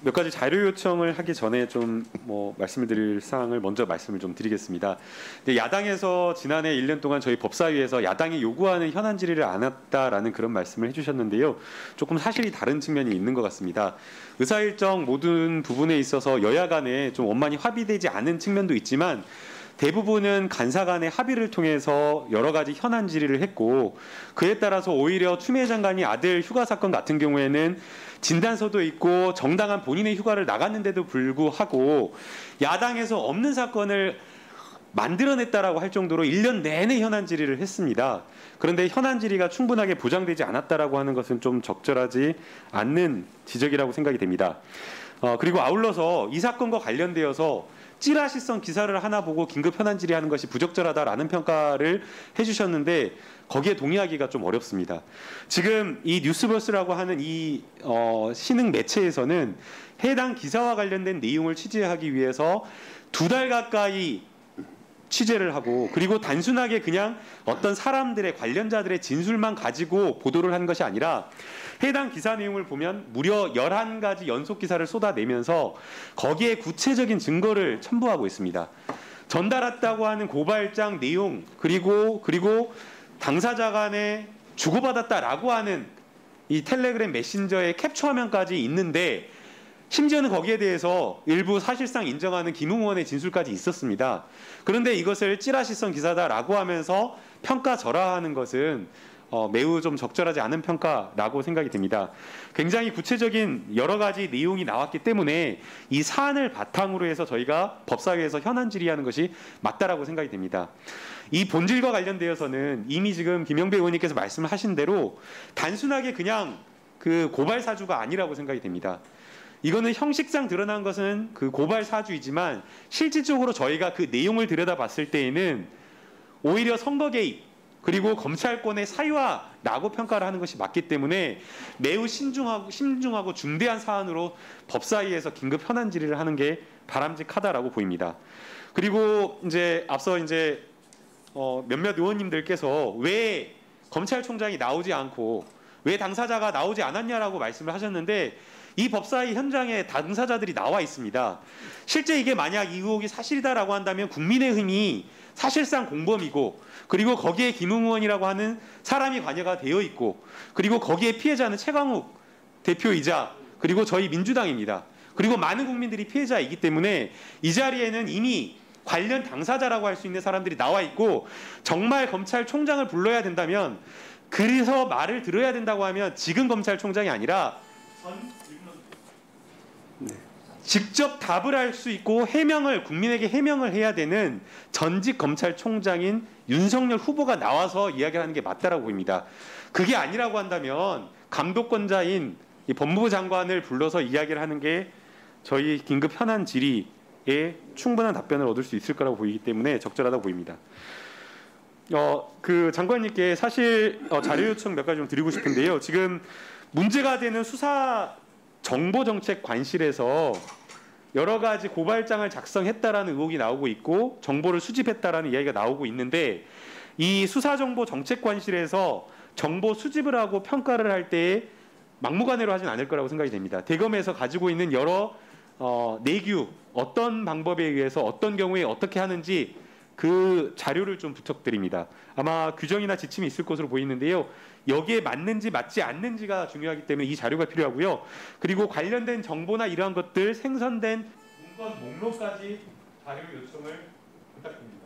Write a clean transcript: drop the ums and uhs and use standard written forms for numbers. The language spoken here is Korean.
몇 가지 자료 요청을 하기 전에 좀 말씀을 드릴 사항을 먼저 말씀을 좀 드리겠습니다. 근데 야당에서 지난해 1년 동안 저희 법사위에서 야당이 요구하는 현안 질의를 안 했다라는 그런 말씀을 해주셨는데요. 조금 사실이 다른 측면이 있는 것 같습니다. 의사일정 모든 부분에 있어서 여야 간에 좀 원만히 합의되지 않은 측면도 있지만 대부분은 간사 간의 합의를 통해서 여러 가지 현안 질의를 했고, 그에 따라서 오히려 추미애 장관이 아들 휴가 사건 같은 경우에는 진단서도 있고 정당한 본인의 휴가를 나갔는데도 불구하고 야당에서 없는 사건을 만들어냈다라고 할 정도로 1년 내내 현안 질의를 했습니다. 그런데 현안 질의가 충분하게 보장되지 않았다라고 하는 것은 좀 적절하지 않는 지적이라고 생각이 됩니다. 그리고 아울러서 이 사건과 관련되어서 찌라시성 기사를 하나 보고 긴급 현안 질의하는 것이 부적절하다라는 평가를 해주셨는데 거기에 동의하기가 좀 어렵습니다. 지금 이 뉴스버스라고 하는 이 신흥 매체에서는 해당 기사와 관련된 내용을 취재하기 위해서 2달 가까이 취재를 하고, 그리고 단순하게 그냥 어떤 사람들의 관련자들의 진술만 가지고 보도를 한 것이 아니라 해당 기사 내용을 보면 무려 11가지 연속 기사를 쏟아내면서 거기에 구체적인 증거를 첨부하고 있습니다. 전달했다고 하는 고발장 내용, 그리고 당사자 간에 주고받았다라고 하는 이 텔레그램 메신저의 캡처 화면까지 있는데, 심지어는 거기에 대해서 일부 사실상 인정하는 김웅원의 진술까지 있었습니다. 그런데 이것을 찌라시성 기사다라고 하면서 평가절하하는 것은 매우 좀 적절하지 않은 평가라고 생각이 듭니다. 굉장히 구체적인 여러 가지 내용이 나왔기 때문에 이 사안을 바탕으로 해서 저희가 법사위에서 현안 질의하는 것이 맞다라고 생각이 됩니다. 이 본질과 관련되어서는 이미 지금 김영배 의원님께서 말씀하신 대로 단순하게 그냥 그 고발 사주가 아니라고 생각이 됩니다. 이거는 형식상 드러난 것은 그 고발 사주이지만 실질적으로 저희가 그 내용을 들여다봤을 때에는 오히려 선거 개입, 그리고 검찰권의 사유화라고 평가를 하는 것이 맞기 때문에 매우 신중하고 중대한 사안으로 법사위에서 긴급 현안 질의를 하는 게 바람직하다라고 보입니다. 그리고 이제 앞서 몇몇 의원님들께서 왜 검찰총장이 나오지 않고 왜 당사자가 나오지 않았냐라고 말씀을 하셨는데, 이 법사위 현장에 당사자들이 나와 있습니다. 실제 이게 만약 이 의혹이 사실이다라고 한다면 국민의힘이 사실상 공범이고, 그리고 거기에 김웅 의원이라고 하는 사람이 관여가 되어 있고, 그리고 거기에 피해자는 최강욱 대표이자 그리고 저희 민주당입니다. 그리고 많은 국민들이 피해자이기 때문에 이 자리에는 이미 관련 당사자라고 할 수 있는 사람들이 나와 있고, 정말 검찰총장을 불러야 된다면, 그래서 말을 들어야 된다고 하면 지금 검찰총장이 아니라 직접 답을 할 수 있고 국민에게 해명을 해야 되는 전직 검찰총장인 윤석열 후보가 나와서 이야기하는 게 맞다라고 보입니다. 그게 아니라고 한다면 감독권자인 이 법무부 장관을 불러서 이야기를 하는 게 저희 긴급 현안 질의에 충분한 답변을 얻을 수 있을 거라고 보이기 때문에 적절하다고 보입니다. 그 장관님께 사실 자료 요청 몇 가지 좀 드리고 싶은데요. 지금 문제가 되는 수사 정보정책관실에서 여러 가지 고발장을 작성했다라는 의혹이 나오고 있고 정보를 수집했다라는 이야기가 나오고 있는데, 이 수사정보정책관실에서 정보 수집을 하고 평가를 할 때에 막무가내로 하진 않을 거라고 생각이 됩니다. 대검에서 가지고 있는 여러 내규, 어떤 방법에 의해서 어떤 경우에 어떻게 하는지 그 자료를 좀 부탁드립니다. 아마 규정이나 지침이 있을 것으로 보이는데요. 여기에 맞는지 맞지 않는지가 중요하기 때문에 이 자료가 필요하고요. 그리고 관련된 정보나 이러한 것들 생성된 문건 목록까지 자료 요청을 부탁드립니다.